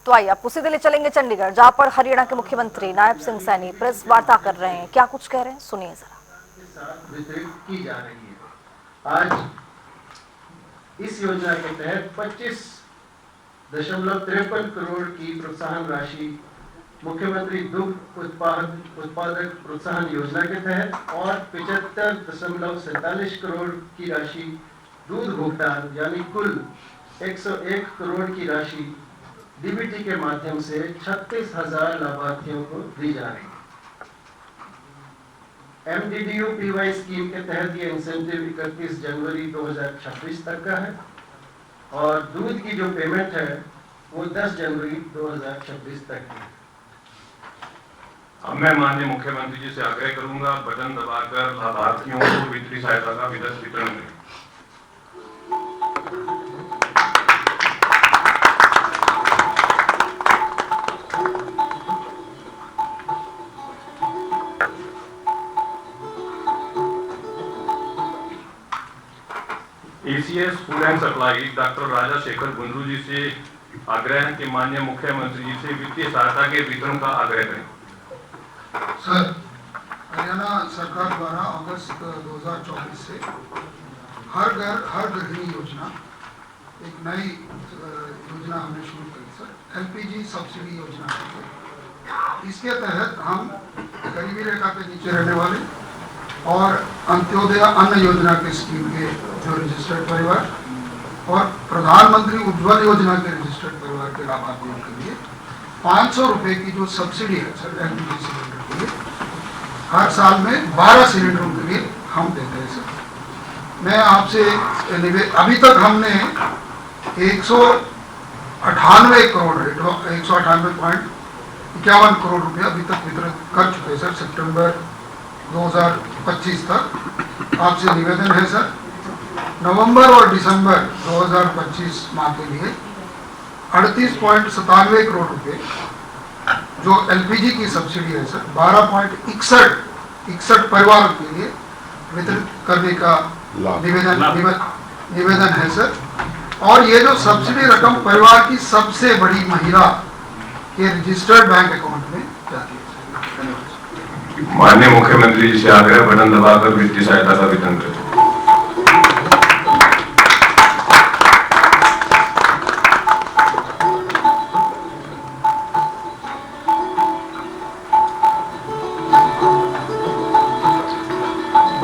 तो आइए आप उसी दिल्ली चलेंगे चंडीगढ़, जहां पर हरियाणा के मुख्यमंत्री नायब सिंह सैनी प्रेस वार्ता कर रहे हैं। क्या कुछ कह रहे हैं, सुनिए जरा। वितरित की जा रही है। आज इस योजना के तहत 25.53 करोड़ की प्रोत्साहन राशि मुख्यमंत्री दुग्ध उत्पादक प्रोत्साहन योजना के तहत और 75.47 करोड़ की राशि दूध भुगतान यानी कुल 101 करोड़ की राशि डीबीटी के माध्यम से 36,000 लाभार्थियों को दी जा रही है। एमडीडीयू पीवाई स्कीम के तहत ये इंसेंटिव 31 जनवरी 2026 तक का है और दूध की जो पेमेंट है वो 10 जनवरी 2026 तक है। अब मैं माननीय मुख्यमंत्री जी से आग्रह करूंगा, बटन दबाकर लाभार्थियों को वित्तीय सहायता का वितरण करें। ACS food and supply doctor Raja Shekhar Gunjaru ji से आग्रह है कि माननीय मुख्यमंत्री जी से वित्तीय सहायता के वितरण का आग्रह करें। सर, हरियाणा सरकार द्वारा अगस्त 2024 से हर घर हर गृहिणी योजना एक नई योजना हमने शुरू करी सर, एलपीजी सब्सिडी योजना है। इसके तहत हम गरीबी रेखा के नीचे रहने वाले और अंत्योदय अन्न योजना के स्कीम के जो रजिस्टर्ड परिवार और प्रधानमंत्री उज्ज्वल योजना के रजिस्टर्ड परिवार के लाभार्थियों के लिए 500 रुपए की जो सब्सिडी है सर एलपीजी सिलेंडर के लिए, हर साल में 12 सिलेंडरों के लिए हम देते हैं सर। मैं आपसे अभी तक हमने 198 करोड़ 198.51 करोड़ रुपया अभी तक वितरित कर चुके हैं सर। सितंबर 2025 तक आपसे निवेदन है सर, नवंबर और दिसंबर 2025 माह के लिए 38.97 करोड़ रुपए जो एलपीजी की सब्सिडी है सर 12.61 परिवारों के लिए वितरित करने का निवेदन है सर। और ये जो सब्सिडी रकम परिवार की सबसे बड़ी महिला के रजिस्टर्ड बैंक अकाउंट में जाती है। माननीय मुख्यमंत्री जी से आग्रह, बटन दबाकर वित्तीय सहायता का वितरण करें।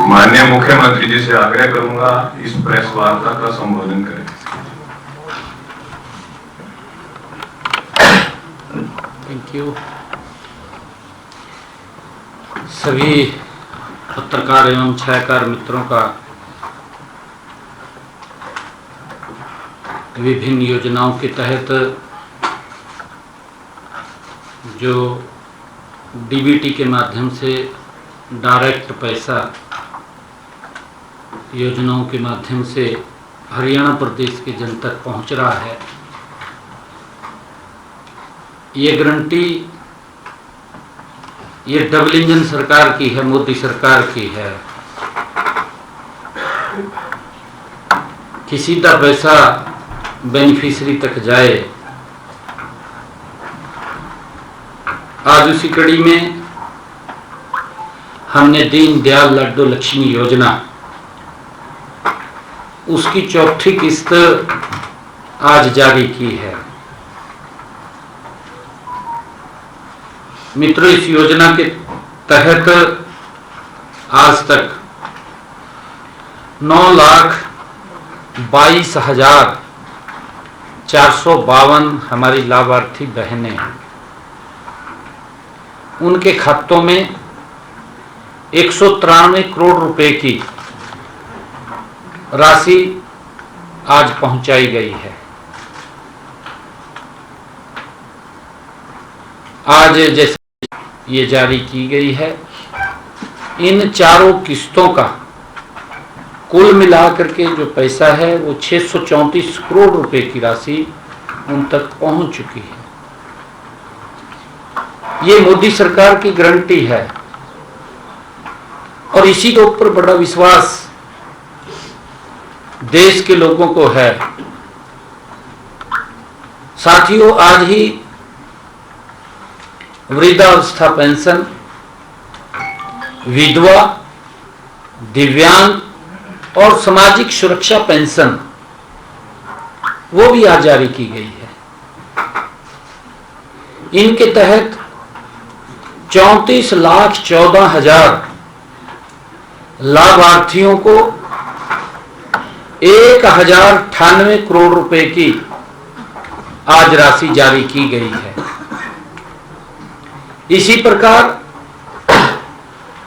माननीय मुख्यमंत्री जी से आग्रह करूंगा, इस प्रेस वार्ता का संबोधन करें। Thank you. सभी पत्रकार एवं छायाकार मित्रों का विभिन्न योजनाओं के तहत जो डीबीटी के माध्यम से डायरेक्ट पैसा योजनाओं के माध्यम से हरियाणा प्रदेश के जन तक पहुंच रहा है, ये गारंटी ये डबल इंजन सरकार की है, मोदी सरकार की है कि सीधा पैसा बेनिफिशियरी तक जाए। आज उसी कड़ी में हमने दीन दयाल लाडो लक्ष्मी योजना उसकी चौथी किस्त आज जारी की है। मित्रों, इस योजना के तहत आज तक 9,22,452 हमारी लाभार्थी बहनें हैं। उनके खातों में 193 करोड़ रुपए की राशि आज पहुंचाई गई है। आज जैसे ये जारी की गई है, इन चारों किस्तों का कुल मिलाकर के जो पैसा है वो 634 करोड़ रुपए की राशि उन तक पहुंच चुकी है। ये मोदी सरकार की गारंटी है और इसी के ऊपर बड़ा विश्वास देश के लोगों को है। साथियों, आज ही वृद्धावस्था पेंशन, विधवा, दिव्यांग और सामाजिक सुरक्षा पेंशन वो भी आज जारी की गई है। इनके तहत 34,14,000 लाभार्थियों को 1,098 करोड़ रुपए की आज राशि जारी की गई है। इसी प्रकार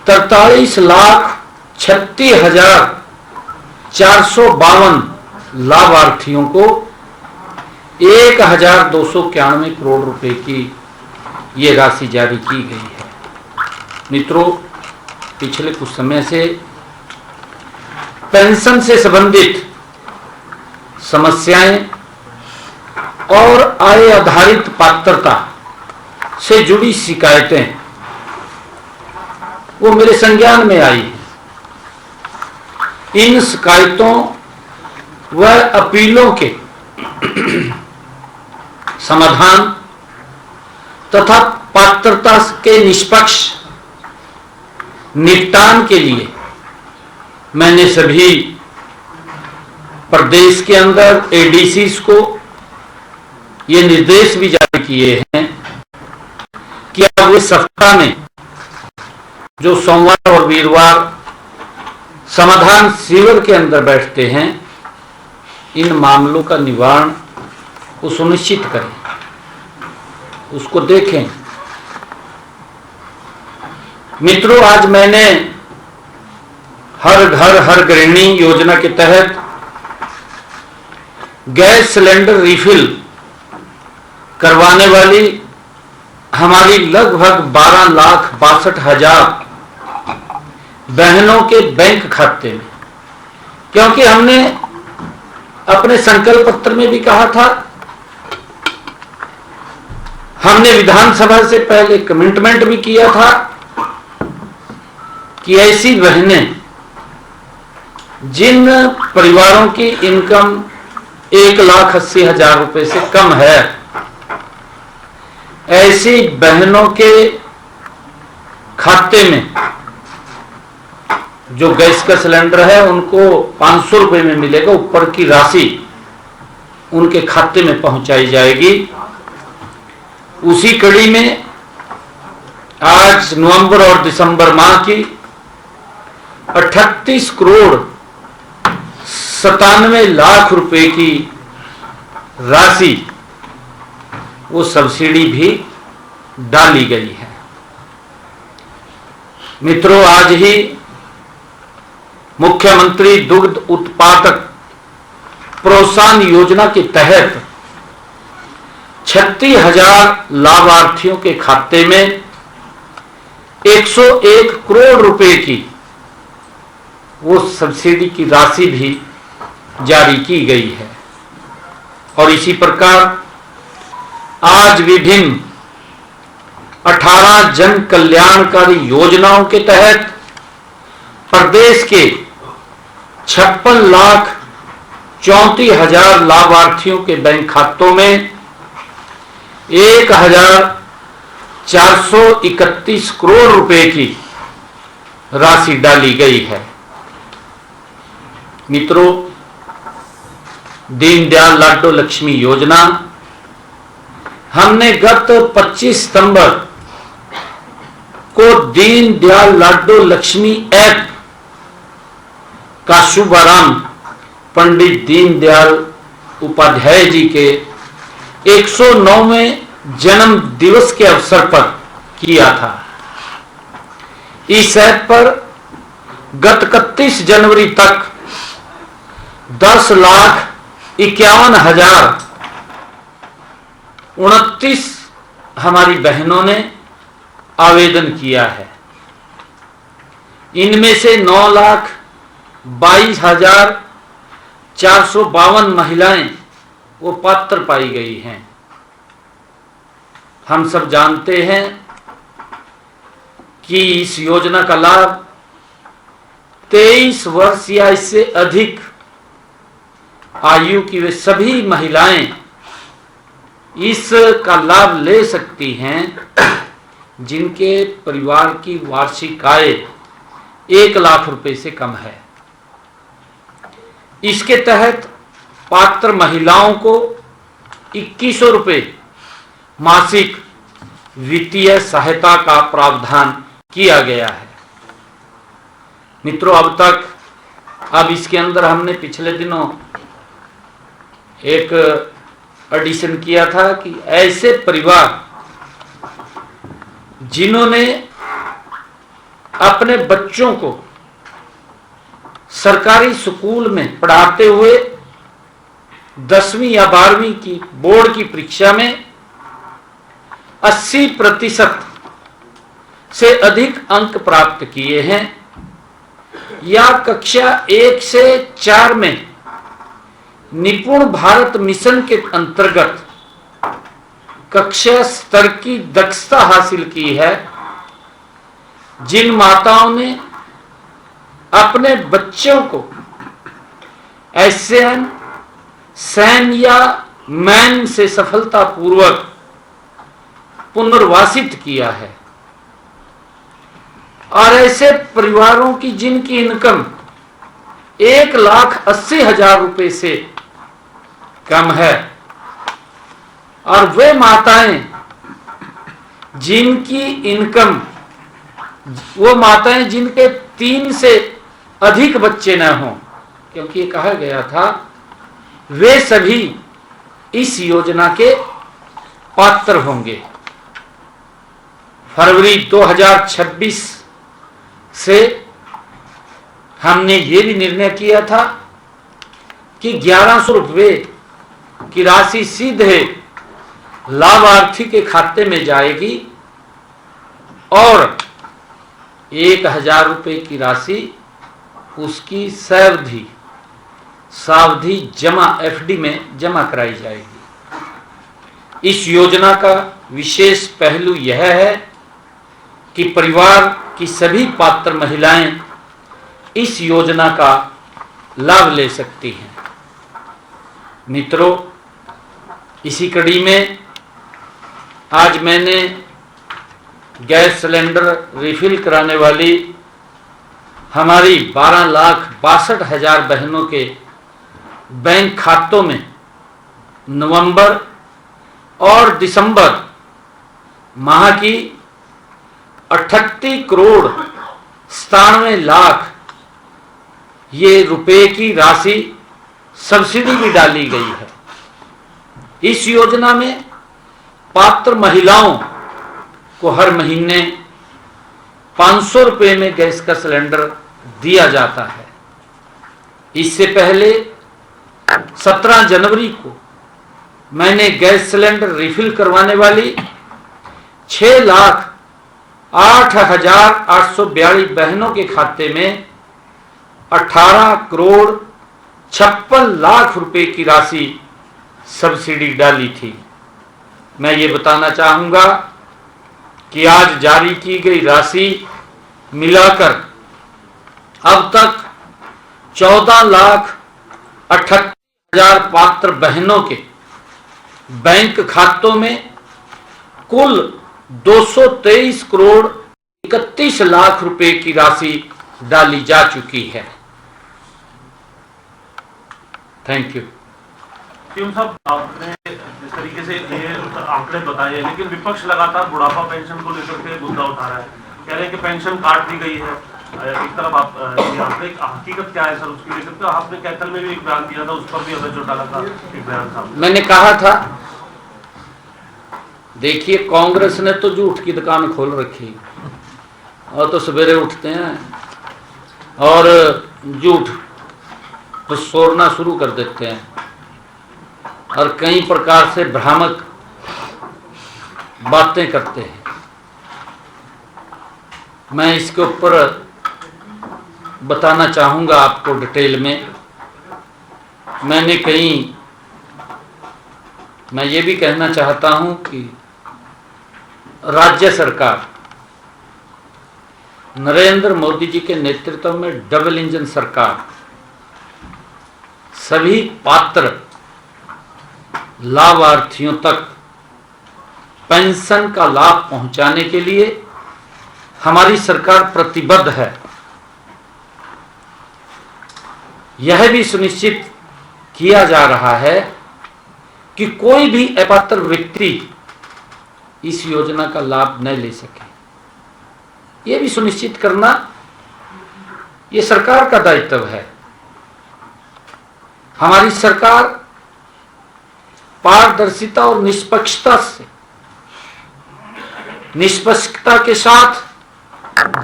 43,36,452 लाभार्थियों को 1,291 करोड़ रुपए की ये राशि जारी की गई है। मित्रों, पिछले कुछ समय से पेंशन से संबंधित समस्याएं और आय आधारित पात्रता से जुड़ी शिकायतें वो मेरे संज्ञान में आई हैं। इन शिकायतों व अपीलों के समाधान तथा पात्रता के निष्पक्ष निपटान के लिए मैंने सभी प्रदेश के अंदर एडीसीज को ये निर्देश भी जारी किए हैं कि अब वे सप्ताह में जो सोमवार और वीरवार समाधान शिविर के अंदर बैठते हैं, इन मामलों का निवारण वो सुनिश्चित करें, उसको देखें। मित्रों, आज मैंने हर घर हर गृहिणी योजना के तहत गैस सिलेंडर रिफिल करवाने वाली हमारी लगभग 12,62,000 बहनों के बैंक खाते में, क्योंकि हमने अपने संकल्प पत्र में भी कहा था, हमने विधानसभा से पहले कमिटमेंट भी किया था कि ऐसी बहनें जिन परिवारों की इनकम 1,80,000 रुपए से कम है, ऐसी बहनों के खाते में जो गैस का सिलेंडर है उनको 500 रुपए में मिलेगा, ऊपर की राशि उनके खाते में पहुंचाई जाएगी। उसी कड़ी में आज नवंबर और दिसंबर माह की 38 करोड़ 97 लाख रुपए की राशि वो सब्सिडी भी डाली गई है। मित्रों, आज ही मुख्यमंत्री दुग्ध उत्पादक प्रोत्साहन योजना के तहत 36,000 लाभार्थियों के खाते में 101 करोड़ रुपए की वो सब्सिडी की राशि भी जारी की गई है। और इसी प्रकार आज विभिन्न 18 जन कल्याणकारी योजनाओं के तहत प्रदेश के 56,34,000 लाभार्थियों के बैंक खातों में 1,431 करोड़ रुपए की राशि डाली गई है। मित्रों, दीनदयाल लाडो लक्ष्मी योजना हमने गत 25 सितंबर को दीनदयाल लाडो लक्ष्मी ऐप का शुभारंभ पंडित दीनदयाल उपाध्याय जी के 109वें जन्म दिवस के अवसर पर किया था। इस ऐप पर गत 31 जनवरी तक 10,51,029 हमारी बहनों ने आवेदन किया है। इनमें से 9,22,452 महिलाएं वो पात्र पाई गई हैं। हम सब जानते हैं कि इस योजना का लाभ 23 वर्ष या इससे अधिक आयु की वे सभी महिलाएं इसका लाभ ले सकती हैं। जिनके परिवार की वार्षिक आय 1 लाख रुपए से कम है। इसके तहत पात्र महिलाओं को 2100 रुपए मासिक वित्तीय सहायता का प्रावधान किया गया है। मित्रों, अब इसके अंदर हमने पिछले दिनों एक एडिशन किया था कि ऐसे परिवार जिन्होंने अपने बच्चों को सरकारी स्कूल में पढ़ाते हुए 10वीं या 12वीं की बोर्ड की परीक्षा में 80% से अधिक अंक प्राप्त किए हैं, या कक्षा 1 से 4 में निपुण भारत मिशन के अंतर्गत कक्षा स्तर की दक्षता हासिल की है, जिन माताओं ने अपने बच्चों को एसएन, सैन या मैन से सफलतापूर्वक पुनर्वासित किया है, और ऐसे परिवारों की जिनकी इनकम 1,80,000 रुपए से कम है, और वे माताएं जिनकी इनकम, वो माताएं जिनके 3 से अधिक बच्चे न हों, क्योंकि ये कहा गया था वे सभी इस योजना के पात्र होंगे। फरवरी 2026 से हमने ये भी निर्णय किया था कि 1100 रुपये की राशि सीधे लाभार्थी के खाते में जाएगी, और 1,000 रुपये की राशि उसकी सावधि जमा एफडी में जमा कराई जाएगी। इस योजना का विशेष पहलू यह है कि परिवार की सभी पात्र महिलाएं इस योजना का लाभ ले सकती हैं। मित्रों, इसी कड़ी में आज मैंने गैस सिलेंडर रिफिल कराने वाली हमारी 12,62,000 बहनों के बैंक खातों में नवंबर और दिसंबर माह की 38 करोड़ 97 लाख ये रुपए की राशि सब्सिडी भी डाली गई है। इस योजना में पात्र महिलाओं को हर महीने 500 रुपए में गैस का सिलेंडर दिया जाता है। इससे पहले 17 जनवरी को मैंने गैस सिलेंडर रिफिल करवाने वाली 6,08,842 बहनों के खाते में 18 करोड़ 56 लाख रुपए की राशि सब्सिडी डाली थी। मैं ये बताना चाहूंगा कि आज जारी की गई राशि मिलाकर अब तक 14,78,000 पात्र बहनों के बैंक खातों में कुल 223 करोड़ 31 लाख रुपए की राशि डाली जा चुकी है। Thank you. क्यों साहब, आपने जिस तरीके से ये आंकड़े बताए हैं, लेकिन विपक्ष लगातार बुढ़ापा पेंशन को लेकर के मुद्दा उठा रहा है, कह रहे हैं कि पेंशन काट दी गई है। एक तरफ आप ये आंकड़े हकीकत क्या है सर उसकी लेकर के आपने कैथल में भी एक बयान दिया था, उस पर भी हमें जो डाला था एक बयान था। मैंने कहा था, देखिए कांग्रेस ने तो झूठ की दुकान खोल रखी, और तो सवेरे उठते हैं और झूठ सोरना शुरू कर देते हैं और कई प्रकार से भ्रामक बातें करते हैं। मैं इसके ऊपर बताना चाहूँगा आपको डिटेल में। मैं ये भी कहना चाहता हूँ कि राज्य सरकार नरेंद्र मोदी जी के नेतृत्व में डबल इंजन सरकार सभी पात्र लाभार्थियों तक पेंशन का लाभ पहुंचाने के लिए हमारी सरकार प्रतिबद्ध है। यह भी सुनिश्चित किया जा रहा है कि कोई भी अपात्र व्यक्ति इस योजना का लाभ न ले सके। यह भी सुनिश्चित करना यह सरकार का दायित्व है। हमारी सरकार पारदर्शिता और निष्पक्षता के साथ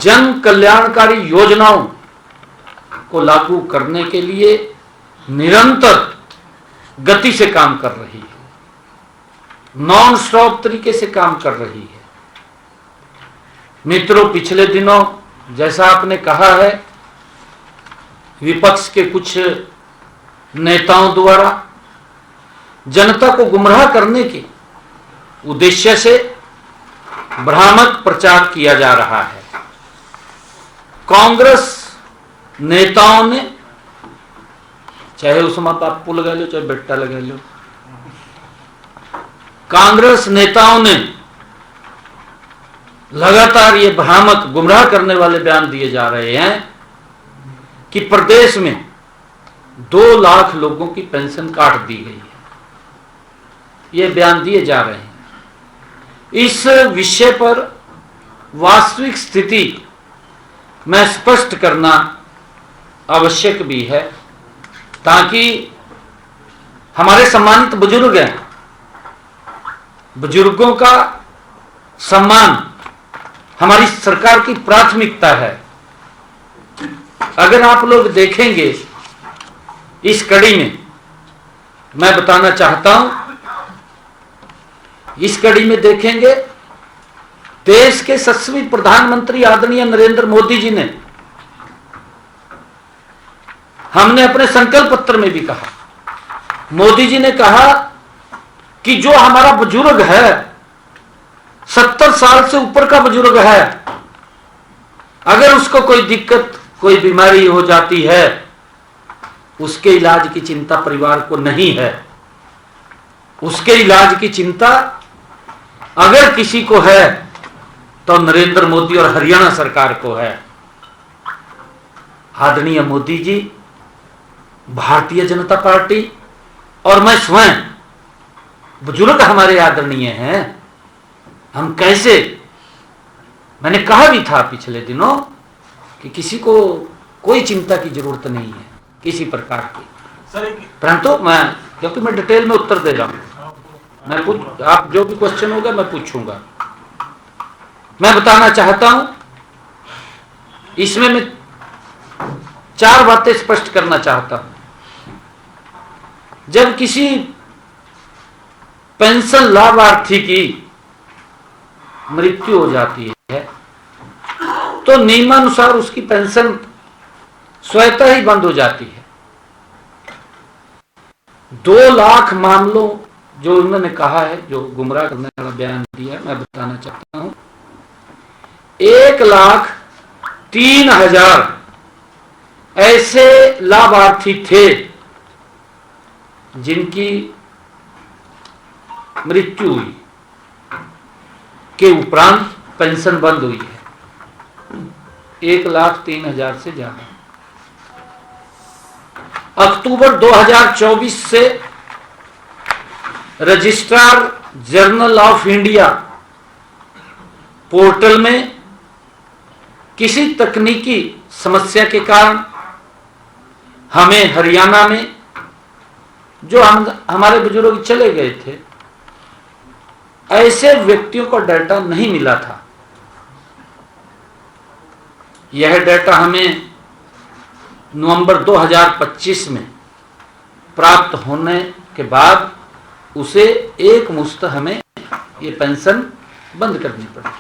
जन कल्याणकारी योजनाओं को लागू करने के लिए निरंतर गति से काम कर रही है, नॉन स्टॉप तरीके से काम कर रही है। मित्रों, पिछले दिनों जैसा आपने कहा है, विपक्ष के कुछ नेताओं द्वारा जनता को गुमराह करने के उद्देश्य से भ्रामक प्रचार किया जा रहा है। कांग्रेस नेताओं ने, चाहे उसमें बापू लगा लो चाहे बेटा लगा लो, कांग्रेस नेताओं ने लगातार ये भ्रामक गुमराह करने वाले बयान दिए जा रहे हैं कि प्रदेश में 2 लाख लोगों की पेंशन काट दी गई है। ये बयान दिए जा रहे हैं। इस विषय पर वास्तविक स्थिति में स्पष्ट करना आवश्यक भी है, ताकि हमारे सम्मानित बुजुर्ग हैं, बुजुर्गों का सम्मान हमारी सरकार की प्राथमिकता है। अगर आप लोग देखेंगे इस कड़ी में, मैं बताना चाहता हूं, इस कड़ी में देखेंगे देश के यशस्वी प्रधानमंत्री आदरणीय नरेंद्र मोदी जी ने, हमने अपने संकल्प पत्र में भी कहा, मोदी जी ने कहा कि जो हमारा बुजुर्ग है, 70 साल से ऊपर का बुजुर्ग है, अगर उसको कोई दिक्कत, कोई बीमारी हो जाती है, उसके इलाज की चिंता परिवार को नहीं है। उसके इलाज की चिंता अगर किसी को है तो नरेंद्र मोदी और हरियाणा सरकार को है। आदरणीय मोदी जी, भारतीय जनता पार्टी और मैं स्वयं, बुजुर्ग हमारे आदरणीय हैं। हम कैसे, मैंने कहा भी था पिछले दिनों कि किसी को कोई चिंता की जरूरत नहीं है किसी प्रकार की। परंतु मैं, क्योंकि मैं डिटेल में उत्तर दे रहा हूं, मैं आप जो भी क्वेश्चन होगा मैं पूछूंगा। मैं बताना चाहता हूं, इसमें मैं 4 बातें स्पष्ट करना चाहता हूं। जब किसी पेंशन लाभार्थी की मृत्यु हो जाती है तो नियमानुसार उसकी पेंशन स्वतः ही बंद हो जाती है। 2 लाख मामलों जो उन्होंने कहा है, जो गुमराह करने वाला बयान दिया, मैं बताना चाहता हूं, 1,03,000 ऐसे लाभार्थी थे जिनकी मृत्यु हुई के उपरांत पेंशन बंद हुई है। 1,03,000 से ज्यादा। अक्टूबर 2024 से registrar general of India portal में किसी तकनीकी समस्या के कारण हमें हरियाणा में जो हमारे बुजुर्ग चले गए थे, ऐसे व्यक्तियों का डाटा नहीं मिला था। यह डाटा हमें नवंबर 2025 में प्राप्त होने के बाद उसे एक मुश्त हमें ये पेंशन बंद करनी पड़ी।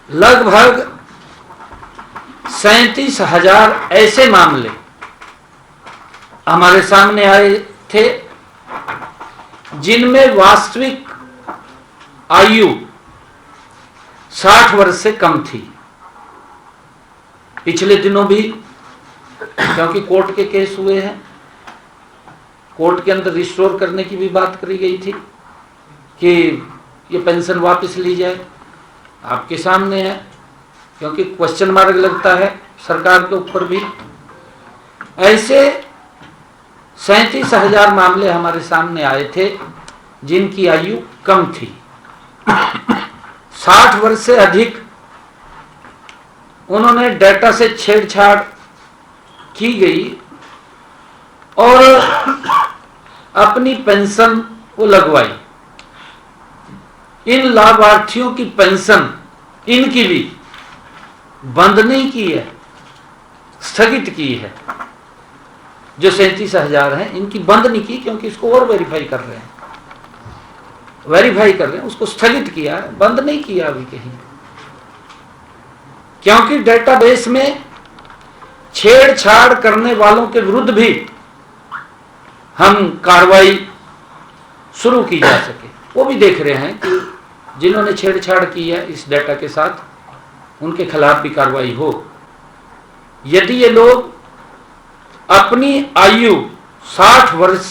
लगभग 37,000 ऐसे मामले हमारे सामने आए थे जिनमें वास्तविक आयु 60 वर्ष से कम थी। पिछले दिनों भी, क्योंकि कोर्ट के केस हुए हैं, कोर्ट के अंदर रिस्टोर करने की भी बात करी गई थी कि ये पेंशन वापस ली जाए, आपके सामने है, क्योंकि क्वेश्चन मार्क लगता है सरकार के ऊपर भी। ऐसे 37,000 मामले हमारे सामने आए थे जिनकी आयु कम थी, 60 वर्ष से अधिक। उन्होंने डेटा से छेड़छाड़ की गई और अपनी पेंशन को लगवाई। इन लाभार्थियों की पेंशन इनकी भी बंद नहीं की है, स्थगित की है। जो 37,000 हैं इनकी बंद नहीं की, क्योंकि इसको और वेरीफाई कर रहे हैं, उसको स्थगित किया है, बंद नहीं किया अभी कहीं, क्योंकि डेटाबेस में छेड़छाड़ करने वालों के विरुद्ध भी हम कार्रवाई शुरू की जा सके। वो भी देख रहे हैं कि जिन्होंने छेड़छाड़ की है इस डेटा के साथ, उनके खिलाफ भी कार्रवाई हो। यदि ये लोग अपनी आयु 60 वर्ष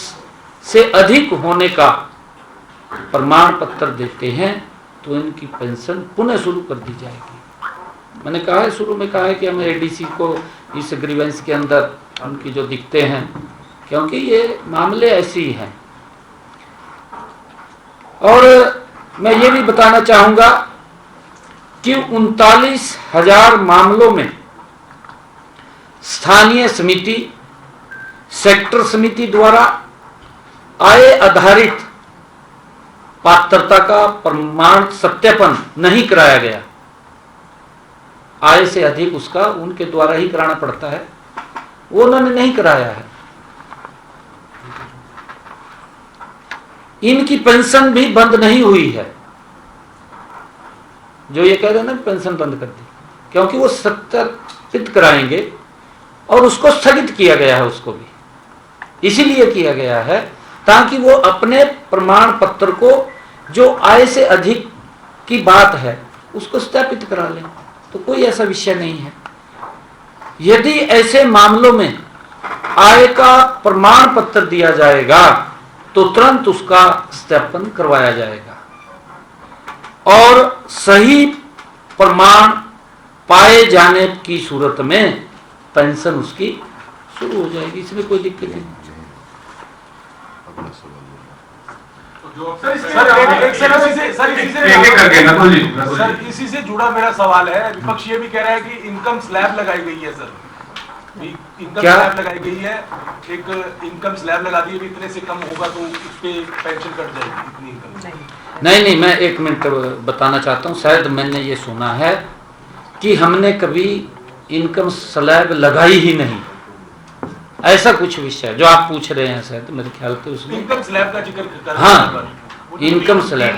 से अधिक होने का प्रमाण पत्र देते हैं तो इनकी पेंशन पुनः शुरू कर दी जाएगी। मैंने कहा है, शुरू में कहा है कि हमें एडीसी को इस ग्रीवेंस के अंदर उनकी जो दिखते हैं, क्योंकि ये मामले ऐसे ही हैं। और मैं ये भी बताना चाहूंगा कि 39,000 मामलों में स्थानीय समिति, सेक्टर समिति द्वारा आय आधारित पात्रता का प्रमाण सत्यापन नहीं कराया गया। आय से अधिक उसका उनके द्वारा ही कराना पड़ता है, वो उन्होंने नहीं कराया है। इनकी पेंशन भी बंद नहीं हुई है। जो ये कह रहे हैं ना पेंशन बंद कर दी, क्योंकि वो सत्यापित कराएंगे और उसको स्थगित किया गया है। उसको भी इसीलिए किया गया है ताकि वो अपने प्रमाण पत्र को, जो आय से अधिक की बात है, उसको सत्यापित करा लें। तो कोई ऐसा विषय नहीं है। यदि ऐसे मामलों में आय का प्रमाण पत्र दिया जाएगा तो तुरंत उसका सत्यापन करवाया जाएगा और सही प्रमाण पाए जाने की सूरत में पेंशन उसकी शुरू हो जाएगी। इसमें कोई दिक्कत नहीं। सर इसी से जुड़ा मेरा सवाल है। विपक्ष ये भी कह रहा है कि इनकम स्लैब लगाई गई है। सर इनकम स्लैब लगाई गई है, एक इनकम स्लैब लगा दी है, इतने से कम होगा तो उस पे पेंशन कट जाएगी, इतनी इनकम। नहीं, मैं 1 मिनट बताना चाहता हूँ। शायद मैंने ये सुना है कि हमने कभी इनकम स्लैब लगाई ही नहीं, ऐसा कुछ विषय जो आप पूछ रहे हैं। शायद मेरे ख्याल से उसमें इनकम स्लैब का जिक्र कर, हाँ, इनकम स्लैब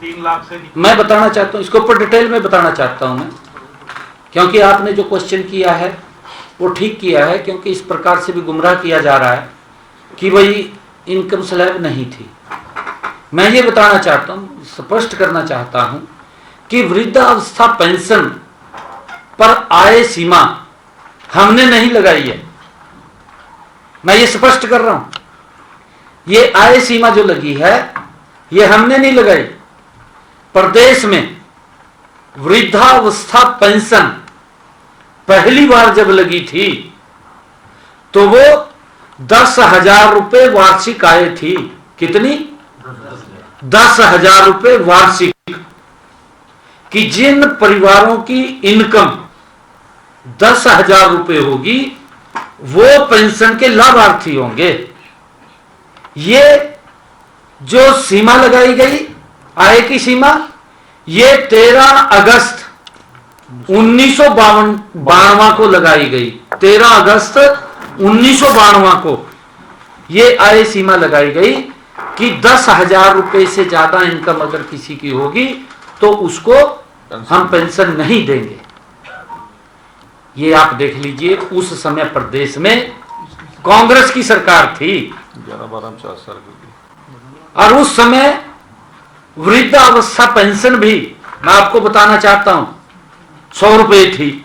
3 लाख से मैं बताना चाहता हूँ, इसके ऊपर डिटेल में बताना चाहता हूँ मैं, क्योंकि आपने जो क्वेश्चन किया है वो ठीक किया है, क्योंकि इस प्रकार से भी गुमराह किया जा रहा है कि भाई इनकम स्लैब नहीं थी। मैं ये बताना चाहता हूँ, स्पष्ट करना चाहता हूँ कि वृद्धावस्था पेंशन पर आय सीमा हमने नहीं लगाई है। मैं ये स्पष्ट कर रहा हूं, ये आय सीमा जो लगी है ये हमने नहीं लगाई। प्रदेश में वृद्धावस्था पेंशन पहली बार जब लगी थी तो वो 10,000 रुपए वार्षिक आय थी। कितनी? 10,000 रुपए वार्षिक। कि जिन परिवारों की इनकम 10,000 रुपए होगी वो पेंशन के लाभार्थी होंगे। ये जो सीमा लगाई गई आय की सीमा, ये 13 अगस्त 1952 को लगाई गई। 13 अगस्त 1952 को ये आय सीमा लगाई गई कि 10,000 रुपए से ज्यादा इनकम अगर किसी की होगी तो उसको हम पेंशन नहीं देंगे। ये आप देख लीजिए, उस समय प्रदेश में कांग्रेस की सरकार थी 11-12 साल और उस समय वृद्धावस्था पेंशन भी मैं आपको बताना चाहता हूं 100 रुपए थी।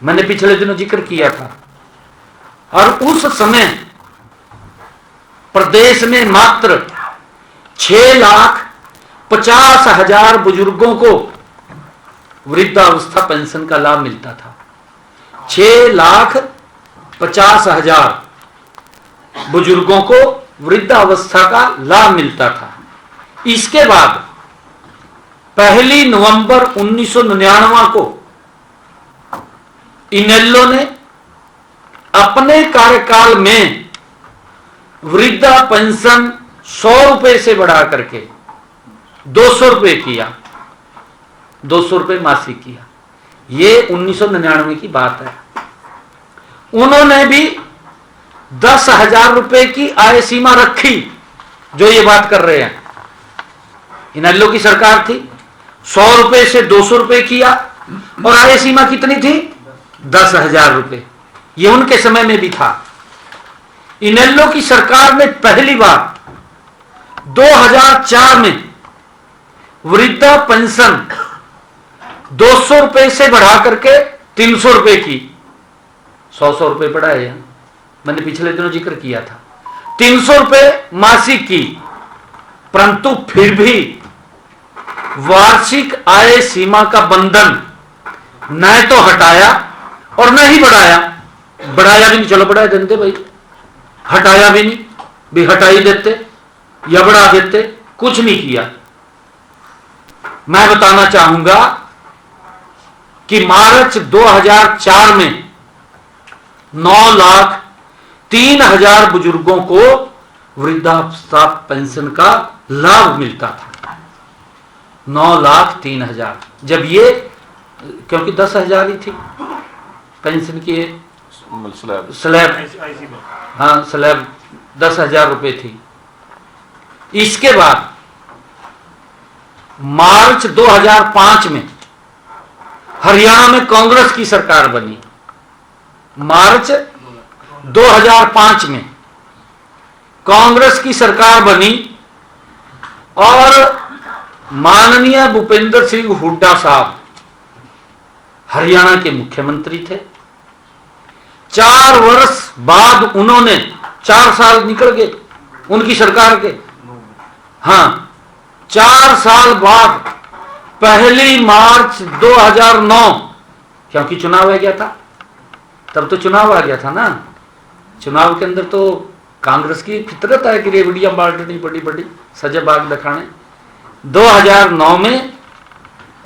मैंने पिछले दिनों जिक्र किया था। और उस समय प्रदेश में मात्र 50,000 बुजुर्गों को वृद्धावस्था पेंशन का लाभ मिलता था। 6,50,000 बुजुर्गों को वृद्धावस्था का लाभ मिलता था। इसके बाद 1 नवंबर 1999 को इनेलो ने अपने कार्यकाल में वृद्धा पेंशन 100 रुपए से बढ़ा करके 200 रुपए किया, 200 रुपए मासिक किया। ये 1999 की बात है। उन्होंने भी 10,000 रुपए की आय सीमा रखी, जो ये बात कर रहे हैं। इनेलो की सरकार थी, 100 रुपए से 200 रुपए किया, और आय सीमा कितनी थी? 10,000 रुपए। ये उनके समय में भी था। इनेलो की सरकार ने पहली बार 2004 में वृद्धा पेंशन 200 रुपए से बढ़ा करके 300 रुपए की, 100 रुपए बढ़ाए, मैंने पिछले दिनों जिक्र किया था। 300 रुपए मासिक की, परंतु फिर भी वार्षिक आय सीमा का बंधन न तो हटाया और न ही बढ़ाया। बढ़ाया भी नहीं, चलो बढ़ा देते भाई, हटाया भी नहीं, भी हटा ही देते या बढ़ा देते, कुछ नहीं किया। मैं बताना चाहूंगा कि मार्च 2004 में 9,03,000 बुजुर्गों को वृद्धावस्था पेंशन का लाभ मिलता था। 9,03,000, जब ये, क्योंकि 10,000 ही थी पेंशन की स्लैब, हाँ स्लैब 10,000 रुपए थी। इसके बाद मार्च 2005 में हरियाणा में कांग्रेस की सरकार बनी। मार्च 2005 में कांग्रेस की सरकार बनी और माननीय भूपेंद्र सिंह हुड्डा साहब हरियाणा के मुख्यमंत्री थे। 4 वर्ष बाद उन्होंने, 4 साल निकल गए उनकी सरकार के, हाँ 4 साल बाद 1 मार्च 2009, क्योंकि चुनाव आ गया था, तब तो चुनाव आ गया था ना। चुनाव के अंदर तो कांग्रेस की फितरत है कि रेवड़ियां बांटनी बड़ी बड़ी सजा बाग दिखाने। 2009 में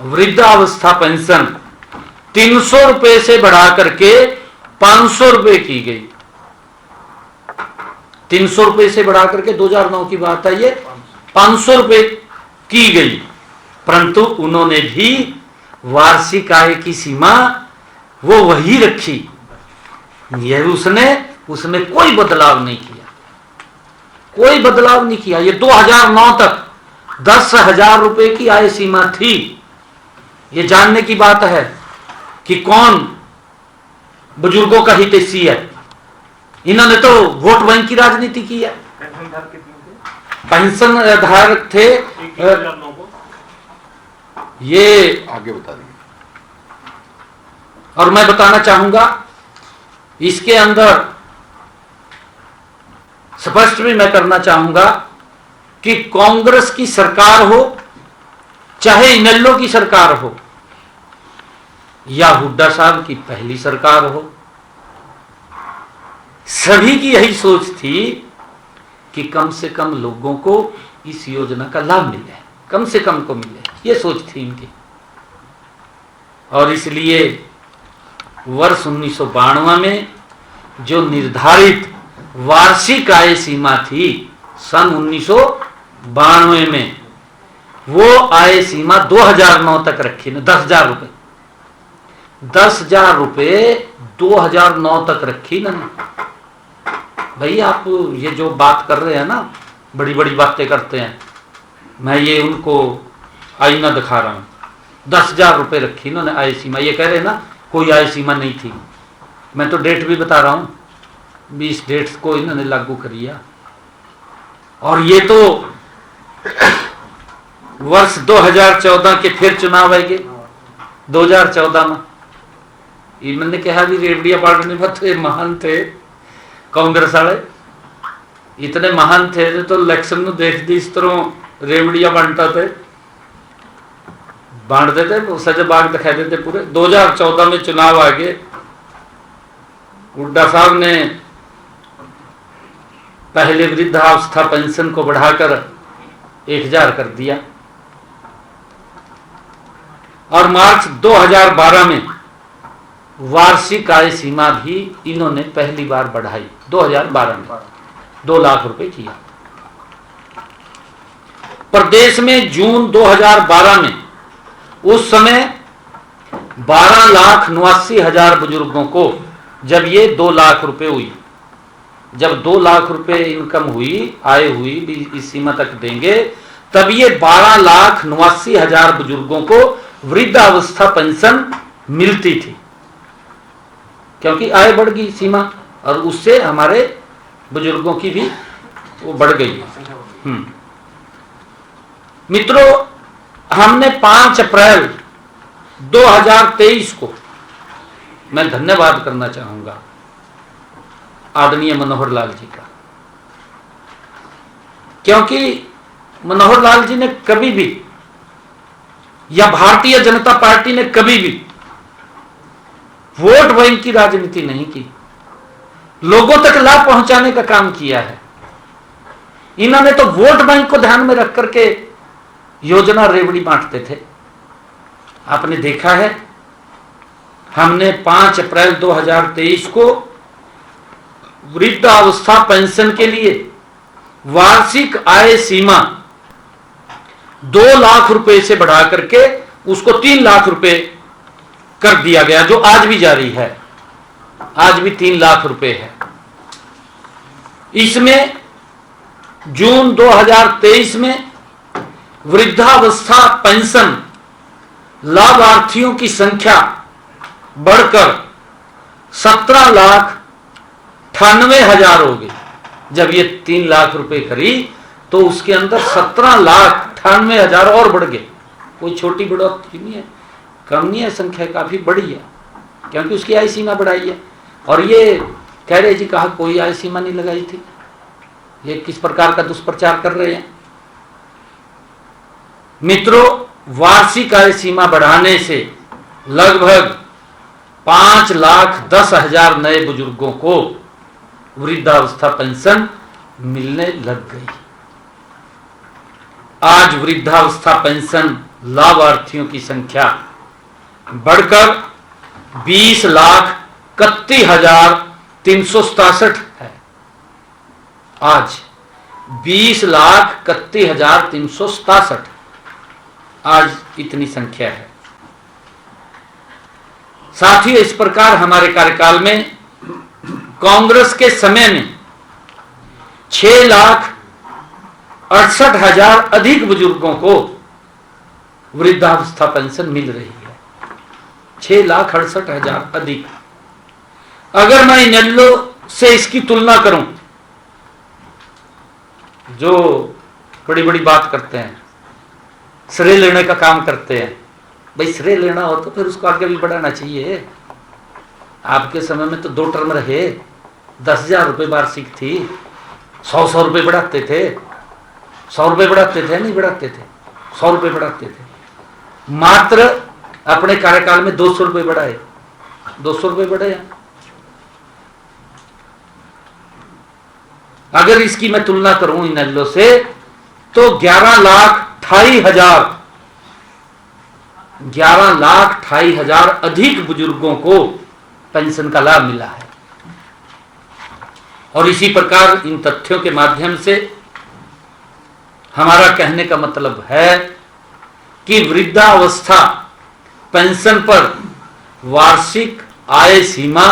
वृद्धावस्था पेंशन 300 रुपए से बढ़ा करके 500 रुपए की गई। 300 रुपए से बढ़ा करके 2009 की बात है, ये 500 रुपए की गई, परंतु उन्होंने भी वार्षिक आय की सीमा वो वही रखी। ये उसमें कोई बदलाव नहीं किया, कोई बदलाव नहीं किया। ये 2009 तक 10,000 रुपए की आय सीमा थी। ये जानने की बात है कि कौन बुजुर्गों का हितैषी है। इन्होंने तो वोट बैंक की राजनीति की है। पेंशन धारक थे, ये आगे बता देंगे। और मैं बताना चाहूंगा इसके अंदर स्पष्ट भी मैं करना चाहूंगा कि कांग्रेस की सरकार हो चाहे इनेलो की सरकार हो या हुड्डा साहब की पहली सरकार हो, सभी की यही सोच थी कि कम से कम लोगों को इस योजना का लाभ मिले, कम से कम को मिले, ये सोच थी इनकी। और इसलिए वर्ष 1992 में जो निर्धारित वार्षिक आय सीमा थी सन 1992 में, वो आय सीमा 2009 तक रखी ना, 10,000 रुपए, 10,000 रुपए 2009 तक रखी ना। भाई आप ये जो बात कर रहे हैं ना, बड़ी बड़ी बातें करते हैं, मैं ये उनको आईना दिखा रहा हूं। 10,000 रुपए रखी इन्होंने आय सीमा। ये कह रहे ना कोई आय सीमा नहीं थी, मैं तो डेट भी बता रहा हूं, 20 डेट्स को इन्होंने लागू करिया। और ये तो वर्ष 2014 के फिर चुनाव आएंगे 2014 में। इन्होंने कहा भी रेवड़िया बांटने में तो महान थे कांग्रेस वाले, इतने महान थे तो इलेक्शन में देख दी इस तरह रेवड़िया बांटता थे। बांट देते, सजा बाग दिखा देते पूरे। 2014 में चुनाव आ गए, हुड्डा साहब ने पहले वृद्धावस्था पेंशन को बढ़ाकर 1000 कर दिया, और मार्च 2012 में वार्षिक आय सीमा भी इन्होंने पहली बार बढ़ाई 2012 में 2 लाख रुपए किया। प्रदेश में जून 2012 में उस समय 12,89,000 बुजुर्गों को जब ये 2 लाख रुपए हुई, जब 2 लाख रुपए इनकम हुई, आय हुई, इस सीमा तक देंगे, तब ये 12,89,000 बुजुर्गों को वृद्धावस्था पेंशन मिलती थी, क्योंकि आय बढ़ गई सीमा, और उससे हमारे बुजुर्गों की भी वो बढ़ गई। मित्रों, हमने 5 अप्रैल 2023 को मैं धन्यवाद करना चाहूंगा आदरणीय मनोहर लाल जी का, क्योंकि मनोहर लाल जी ने कभी भी, या भारतीय जनता पार्टी ने कभी भी वोट बैंक की राजनीति नहीं की, लोगों तक लाभ पहुंचाने का काम किया है। इन्होंने तो वोट बैंक को ध्यान में रख करके योजना रेवड़ी बांटते थे। आपने देखा है, हमने 5 अप्रैल 2023 को वृद्धावस्था पेंशन के लिए वार्षिक आय सीमा 2 लाख रुपए से बढ़ा करके उसको 3 लाख रुपए कर दिया गया, जो आज भी जारी है, आज भी 3 लाख रुपए है। इसमें जून 2023 में वृद्धावस्था पेंशन लाभार्थियों की संख्या बढ़कर 17,98,000 हो गई। जब ये 3 लाख रुपए करी तो उसके अंदर 17,98,000 और बढ़ गए। कोई छोटी बढ़ोतरी नहीं है, कम नहीं है, संख्या काफी बड़ी है, क्योंकि उसकी आय सीमा बढ़ाई है। और ये कह रहे जी कहा कोई आय सीमा नहीं लगाई थी, ये किस प्रकार का दुष्प्रचार कर रहे हैं। मित्रों, वार्षिक आय सीमा बढ़ाने से लगभग 5,10,000 नए बुजुर्गों को वृद्धावस्था पेंशन मिलने लग गई। आज वृद्धावस्था पेंशन लाभार्थियों की संख्या बढ़कर 20,31,367 है। आज 20,31,367 आज इतनी संख्या है। साथ ही इस प्रकार हमारे कार्यकाल में कांग्रेस के समय में 6,68,000 अधिक बुजुर्गों को वृद्धावस्था पेंशन मिल रही है। 6,68,000 अधिक। अगर मैं इनेलो से इसकी तुलना करूं, जो बड़ी बड़ी बात करते हैं, श्रेय लेने का काम करते हैं, भाई श्रेय लेना हो तो फिर उसको आगे भी बढ़ाना चाहिए। आपके समय में तो 2 टर्म रहे, 10,000 रुपये वार्षिक थी, 100 रुपये बढ़ाते थे, 100 रुपये बढ़ाते थे, नहीं बढ़ाते थे, 100 रुपये बढ़ाते थे। मात्र अपने कार्यकाल में 200 रुपये बढ़ाए, 200 रुपये बढ़े। अगर इसकी मैं तुलना करूं इनेलो से तो 11,28,000 अधिक बुजुर्गों को पेंशन का लाभ मिला है। और इसी प्रकार इन तथ्यों के माध्यम से हमारा कहने का मतलब है कि वृद्धावस्था पेंशन पर वार्षिक आय सीमा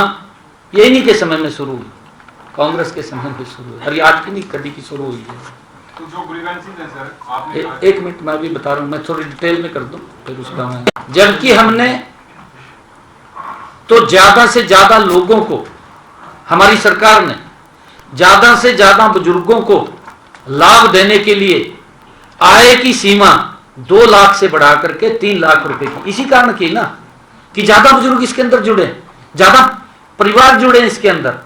ये इन्हीं के समय में शुरू हुई, कांग्रेस के समय में शुरू हुई, और आज की नहीं कड़ी की शुरू हुई है। तो जो ग्रीवेंसेस है सर, आपने एक मिनट मैं अभी बता रहा हूं, मैं थोड़ी डिटेल में कर दूं फिर उसका मैं। जबकि हमने तो ज्यादा से ज्यादा लोगों को, हमारी सरकार ने ज्यादा से ज्यादा बुजुर्गों को लाभ देने के लिए आय की सीमा 2 लाख से बढ़ा करके 3 लाख रुपए की, इसी कारण की ना, कि ज्यादा बुजुर्ग इसके अंदर जुड़े, ज्यादा परिवार जुड़े इसके अंदर।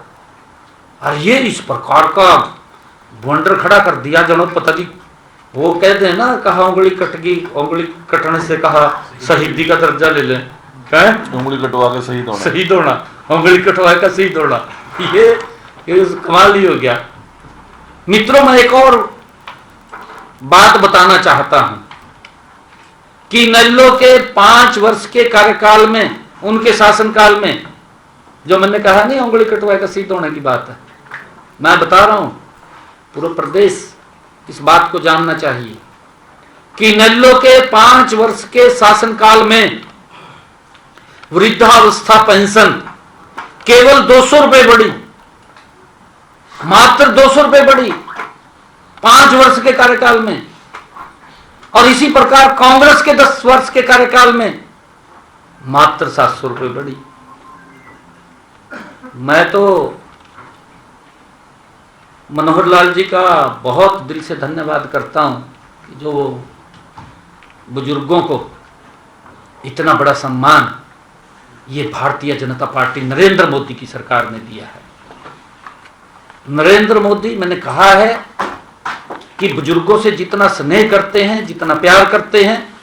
और ये इस प्रकार का वंडर खड़ा कर दिया, जनो पता नहीं वो कहते हैं ना, कहा उंगली कट गई, उंगली कटने से कहा शहीदी का दर्जा ले लें, क्या उंगली कटवा के शहीद होना, उंगली कटवा का शहीद होना, ये कमाल ही हो गया। मित्रों, मैं एक और बात बताना चाहता हूं कि इनेलो के 5 वर्ष के कार्यकाल में, उनके शासनकाल में, जो मैंने कहा नहीं उंगली कटवा का शहीद होने की बात है, मैं बता रहा हूं, पूरा प्रदेश इस बात को जानना चाहिए कि इनेलो के 5 वर्ष के शासनकाल में वृद्धावस्था पेंशन केवल 200 रुपए बढ़ी, मात्र 200 रुपए बढ़ी 5 वर्ष के कार्यकाल में। और इसी प्रकार कांग्रेस के 10 वर्ष के कार्यकाल में मात्र 700 रुपए बढ़ी। मैं तो मनोहर लाल जी का बहुत दिल से धन्यवाद करता हूं कि जो बुजुर्गों को इतना बड़ा सम्मान ये भारतीय जनता पार्टी नरेंद्र मोदी की सरकार ने दिया है। नरेंद्र मोदी, मैंने कहा है कि बुजुर्गों से जितना स्नेह करते हैं, जितना प्यार करते हैं,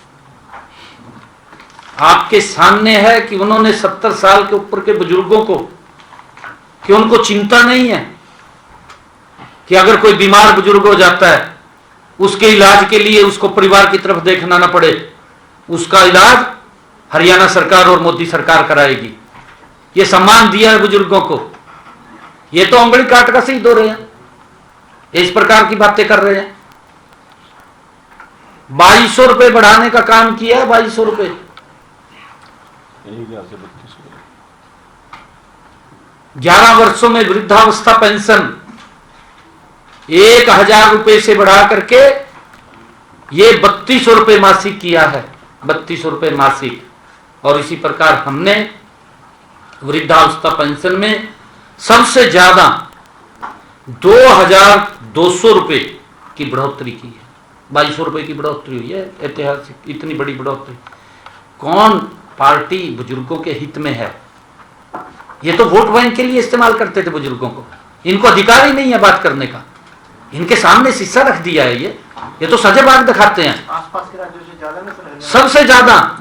आपके सामने है कि उन्होंने 70 साल के ऊपर के बुजुर्गों को, कि उनको चिंता नहीं है कि अगर कोई बीमार बुजुर्ग हो जाता है, उसके इलाज के लिए उसको परिवार की तरफ देखना ना पड़े, उसका इलाज हरियाणा सरकार और मोदी सरकार कराएगी। ये सम्मान दिया है बुजुर्गों को। ये तो उंगली काट का शहीद हो रहे हैं, इस प्रकार की बातें कर रहे हैं। 2200 रुपए बढ़ाने का काम किया है, 2200 रुपए, 11 वर्षों में वृद्धावस्था पेंशन 1000 रुपए से बढ़ा करके ये 3200 रुपए मासिक किया है, 3200 रुपए मासिक। और इसी प्रकार हमने वृद्धावस्था पेंशन में सबसे ज्यादा 2200 रुपए की बढ़ोतरी की है। 2200 रुपए की बढ़ोतरी हुई है, ऐतिहासिक, इतनी बड़ी बढ़ोतरी। कौन पार्टी बुजुर्गों के हित में है? ये तो वोट बैंक के लिए इस्तेमाल करते थे बुजुर्गों को, इनको अधिकार ही नहीं है बात करने का। इनके सामने शीशा रख दिया है, ये तो सजेबाग दिखाते हैं। आसपास के राज्यों से ज्यादा में सबसे ज्यादा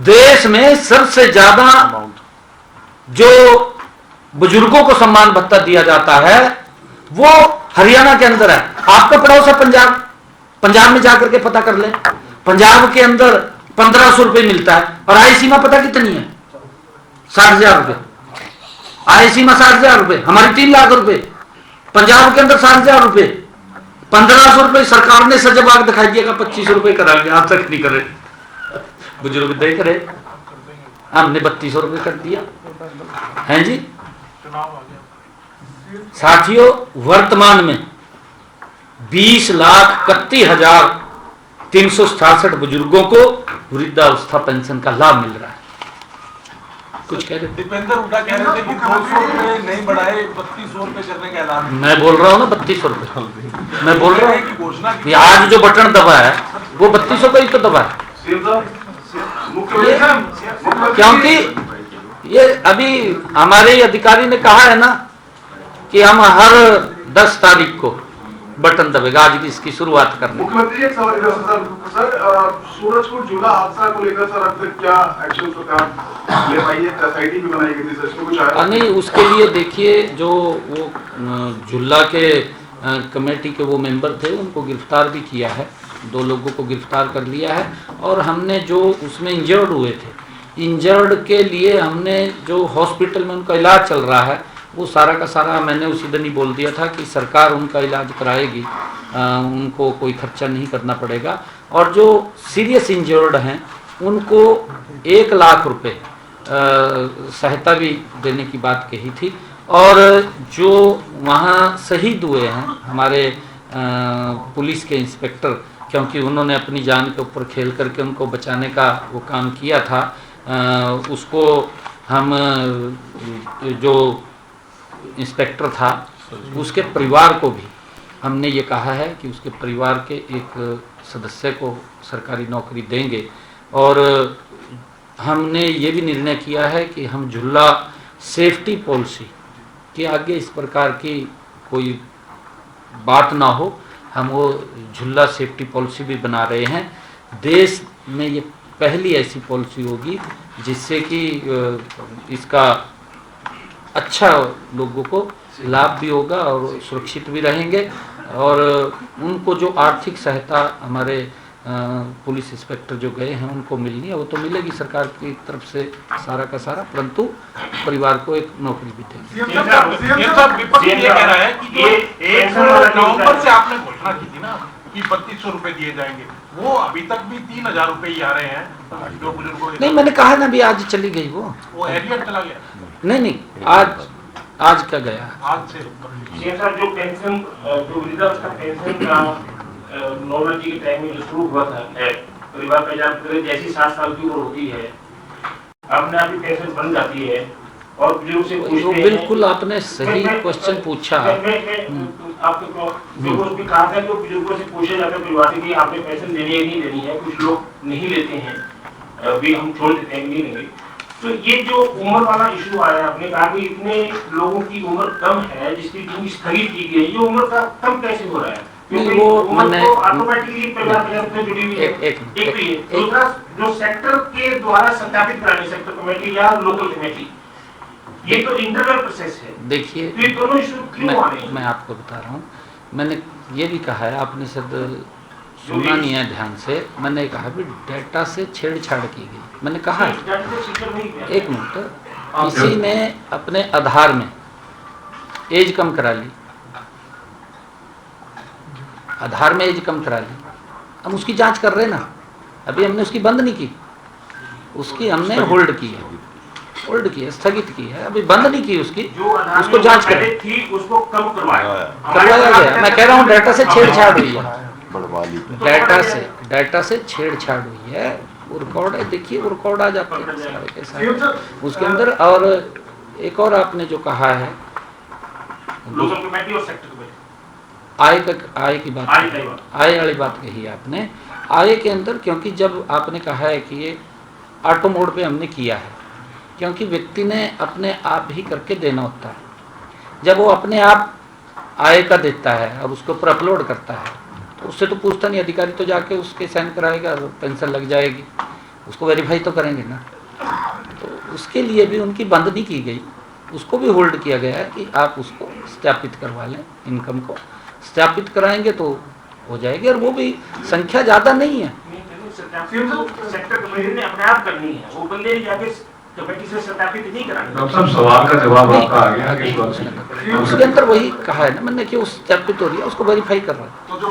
देश में सबसे ज्यादा जो बुजुर्गों को सम्मान भत्ता दिया जाता है वो हरियाणा के अंदर है। आपका पड़ोस है पंजाब, पंजाब में जाकर के पता कर ले, पंजाब के अंदर 1500 रुपए मिलता है और आय सीमा पता कितनी है? 60,000 रुपए। आय सीमा 60,000 रुपए, हमारी 3 लाख रुपए, पंजाब के अंदर 60,000 रुपए। 1500 रुपए सरकार ने सजाबाग दिखाई दिया, 2500 रुपए कराएंगे, आज तक नहीं करे। बुजुर्ग देख रहे, हमने 3200 रुपए कर दिया है जी। साथियों, वर्तमान में 20,31,367 बुजुर्गों को वृद्धावस्था पेंशन का लाभ मिल रहा है। कुछ कह रहे? दीपेंद्र हुड्डा कह रहे थे कि 200 रुपए नहीं बढ़ाए, 3200 रुपए करने का ऐलान। मैं बोल रहा हूँ ना 3200 रुपए, मैं बोल रहा हूँ घोषणा कि आज जो बटन दबा है वो 3200 का ही तो दबा है। क्योंकि ये अभी हमारे अधिकारी ने कहा है ना कि हम हर 10 तारीख को बटन दबेगा, आज की इसकी शुरुआत करने। मुख्यमंत्री एक सवाल सर, सूरजपुर झूला हादसा को लेकर सर अब तक क्या एक्शन सरकार ले पाई है? एसआईटी भी बनाई गई थी सर, इसमें कुछ आया नहीं? उसके लिए देखिए, जो वो झूला के कमेटी के वो मेंबर थे उनको गिरफ्तार भी किया है, 2 लोगों को गिरफ्तार कर लिया है। और हमने जो उसमें इंजर्ड हुए थे, इंजर्ड के लिए हमने जो हॉस्पिटल में उनका इलाज चल रहा है वो सारा का सारा मैंने उसी दिन ही बोल दिया था कि सरकार उनका इलाज कराएगी, उनको कोई खर्चा नहीं करना पड़ेगा। और जो सीरियस इंजर्ड हैं उनको 1 लाख रुपए सहायता भी देने की बात कही थी। और जो वहाँ शहीद हुए हैं हमारे पुलिस के इंस्पेक्टर, क्योंकि उन्होंने अपनी जान के ऊपर खेल करके उनको बचाने का वो काम किया था, उसको हम जो इंस्पेक्टर था उसके परिवार को भी हमने ये कहा है कि उसके परिवार के एक सदस्य को सरकारी नौकरी देंगे। और हमने ये भी निर्णय किया है कि हम झूला सेफ्टी पॉलिसी के आगे इस प्रकार की कोई बात ना हो, हम वो झूला सेफ्टी पॉलिसी भी बना रहे हैं। देश में ये पहली ऐसी पॉलिसी होगी जिससे कि इसका अच्छा लोगों को लाभ भी होगा और सुरक्षित भी रहेंगे, और उनको जो आर्थिक सहायता हमारे पुलिस इंस्पेक्टर जो गए हैं उनको मिलनी है वो तो मिलेगी सरकार की तरफ से सारा का सारा, परंतु परिवार को एक नौकरी भी देगी। विपक्ष ये कह रहा है कि जो 1 नवंबर से आपने घोषणा की थी ना कि 3200 रुपए दिए जाएंगे, वो अभी तक भी 3000 रुपए ही आ रहे हैं जो बुजुर्गों। नहीं, मैंने कहा ना भी आज चली गई वो एरियर चला गया। नहीं, आज का गया, आज से जो पेंशन जो वृद्धावस्था पेंशन का नॉर्मलिटी के टाइम में जो शुरू हुआ था परिवार का जैसी 7 साल की उम्र होती है अपने आप ही पेंशन बन जाती है और बुजुर्ग से पूछते हैं। बिल्कुल आपने सही क्वेश्चन पूछा। आपको भी कहा था कि बुजुर्गों से पूछा जाता है परिवार से कि आपने पेंशन देनी है नहीं देनी है, कुछ लोग नहीं लेते हैं, अभी हम छोड़ देते हैं नहीं लेंगे। तो ये जो उम्र वाला इशू आया, आपने कहा कि इतने लोगों की उम्र कम है जिसकी ड्यूटी स्थगित की गई, ये उम्र का कम कैसे हो रहा है? क्योंकि वो मैंने ऑटोमेटिकली परिवार से जुड़ी हुई है। एक तो ये दूसरा जो सेक्टर के द्वारा सत्यापित करानी, सेक्टर कमेटी या लोकल कमेटी, ये तो इंटरनल प्रोसेस है। देखिए, तो ये दोनों इशू क्यों आ रहे हैं? मैं आपको बता रहा हूँ, मैंने ये भी कहा है, आपने शायद सुना नहीं है ध्यान से, मैंने कहा भी डेटा से छेड़छाड़ की गई। मैंने कहा है, एक मिनट, किसी ने अपने आधार में एज कम करा ली, आधार में एज कम करा ली, हम उसकी जांच कर रहे हैं ना, अभी हमने उसकी बंद नहीं की, उसकी हमने होल्ड की है, स्थगित की है, अभी बंद नहीं की उसकी, उसको जांच करें थी उसको कम करवाया गया। मैं कह रहा हूँ डेटा से छेड़छाड़ हुई है, डेटा से छेड़छाड़ हुई है, वो रिकॉर्ड है, देखिए वो रिकॉर्ड आ जाते हैं सारे के सारे उसके अंदर। और एक और आपने जो कहा है लोकल कमेटी और सेक्टर कमेटी, आय की बात, आय वाली बात कही आपने। आय के अंदर, क्योंकि जब आपने कहा है कि ये ऑटो मोड पे हमने किया है, क्योंकि व्यक्ति ने अपने आप ही करके देना होता है, जब वो अपने आप आय का देता है और उसके ऊपर अपलोड करता है तो उससे तो पूछता नहीं, अधिकारी तो जाके उसके साइन कराएगा, पेंशन लग जाएगी, उसको वेरीफाई तो करेंगे ना। तो उसके लिए भी उनकी बंद नहीं की गई, उसको भी होल्ड किया गया है कि आप उसको सत्यापित करवा लें, इनकम को सत्यापित कराएंगे तो हो जाएगी, और वो भी संख्या ज़्यादा नहीं है। सेक्टर कमेटी ने अपने आप करनी है, वो बंदे जाके कमेटी से सत्यापित नहीं करानी। डॉक्टर साहब, सवाल का जवाब आपका आ गया कि उसके अंदर वही कहा है ना मैंने कि उस सत्यापित हो रही है, उसको वेरीफाई कर रहा है। तो जो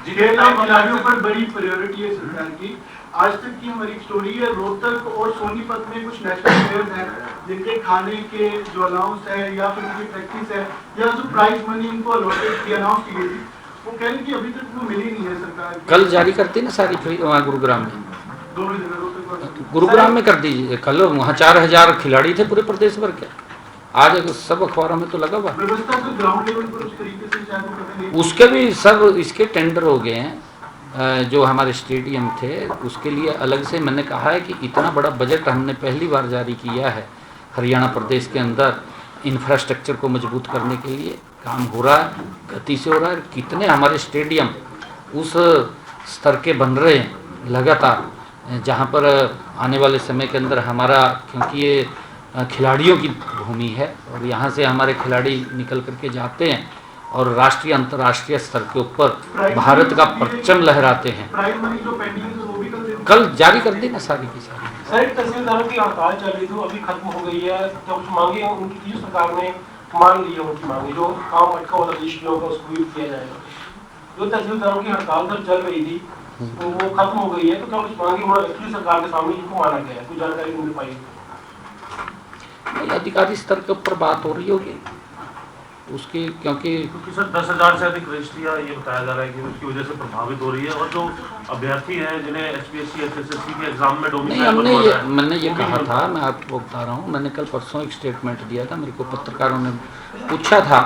खेल और खिलाड़ियों पर बड़ी प्रायोरिटी है सरकार की। आज तक की हमारी स्टोरी है, रोहतक और सोनीपत में कुछ नेशनल प्लेयर्स हैं जिनके खाने के जो अलाउंस है या फिर उनकी प्रैक्टिस है या जो प्राइज मनी इनको अलॉटेड की अनाउंस की गई थी, वो कह रहे हैं कि अभी तक वो मिली नहीं है सरकार। कल जारी करती ना सारी, वहाँ गुरुग्राम में, दोनों जगह रोहतक गुरुग्राम में कर दीजिए। कल वहाँ 4000 खिलाड़ी थे पूरे प्रदेश भर के, आज सब अखबारों में तो लगा हुआ। व्यवस्था तो ग्राउंड लेवल पर उस तरीके से शायद उसके भी सब इसके टेंडर हो गए हैं। जो हमारे स्टेडियम थे उसके लिए अलग से मैंने कहा है कि इतना बड़ा बजट हमने पहली बार जारी किया है हरियाणा प्रदेश के अंदर, इंफ्रास्ट्रक्चर को मजबूत करने के लिए काम हो रहा है, गति से हो रहा है। कितने हमारे स्टेडियम उस स्तर के बन रहे हैं लगातार, जहाँ पर आने वाले समय के अंदर हमारा, क्योंकि ये खिलाड़ियों की भूमि है और यहाँ से हमारे खिलाड़ी निकल करके जाते हैं और राष्ट्रीय अंतर्राष्ट्रीय स्तर के ऊपर भारत का परचम लहराते हैं। कल जारी कर दी ना सारी की सारी। सर, तहसीलदारों की हड़ताल चल रही थी, अभी खत्म हो गई है, तो कुछ मांगे उनकी की सरकार ने मान ली है, उनकी मांगे जो काम अटका हुआ रजिस्ट्रियों का उसको भी किया जाएगा। जो तहसीलदारों की हड़ताल तक चल रही थी तो वो खत्म हो गई है, तो क्या कुछ मांगे एक्चुअली सरकार के सामने इनको माना गया है, कुछ जानकारी नहीं मिल पाई? अधिकारी स्तर के ऊपर बात हो रही होगी उसकी, क्योंकि सर 10,000 से अधिक रजिस्ट्रियाँ ये बताया जा रहा है कि उसकी वजह से प्रभावित हो रही है, और जो अभ्यर्थी हैं जिन्हें HPSC SSSC के एग्जाम में नहीं, मैंने ये कहा था, मैं आपको बता रहा हूँ, मैंने कल परसों एक स्टेटमेंट दिया था, मेरे को पत्रकारों ने पूछा था,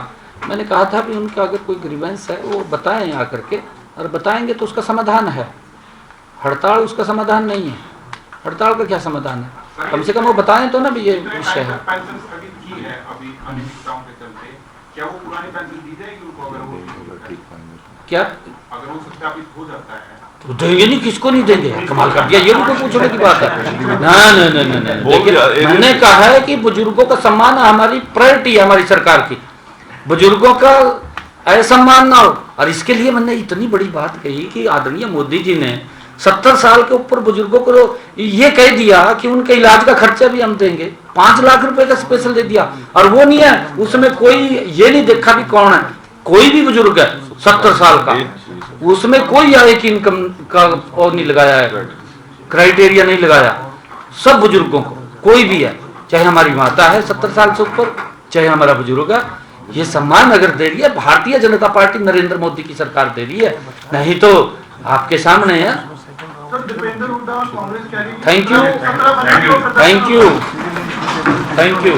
मैंने कहा था कि उनका अगर कोई ग्रीवेंस है वो बताएं आकर के, और बताएंगे तो उसका समाधान है। हड़ताल उसका समाधान नहीं है, हड़ताल का क्या समाधान है, कम से कम वो बताएं तो ना भी ये विषय है। क्या वो पुरानी पेंशन दी जाएगी उनको अगर वो क्या अगर वो सत्यापित हो जाता है तो देंगे नहीं, किसको नहीं देंगे? कमाल कर दिया, ये भी कोई पूछने की बात है? ना ना ना ना ना, देखिए मैंने कहा है कि बुजुर्गों का सम्मान हमारी प्रायोरिटी है, हमारी सरकार की। बुजुर्गों का असम्मान ना हो, और इसके लिए मैंने इतनी बड़ी बात कही कि आदरणीय मोदी जी ने 70 साल के ऊपर बुजुर्गों को ये कह दिया कि उनके इलाज का खर्चा भी हम देंगे, 5 लाख रुपए का स्पेशल दे दिया। और वो नहीं है, उसमें कोई ये नहीं देखा भी कौन है, कोई भी बुजुर्ग है 70 साल का, उसमें कोई एक इनकम का और नहीं लगाया है, क्राइटेरिया नहीं लगाया। सब बुजुर्गों को, कोई भी है, चाहे हमारी माता है 70 साल से ऊपर, चाहे हमारा बुजुर्ग है, ये सम्मान अगर दे रही है भारतीय जनता पार्टी नरेंद्र मोदी की सरकार दे रही है, नहीं तो आपके सामने है। Thank you thank you thank you.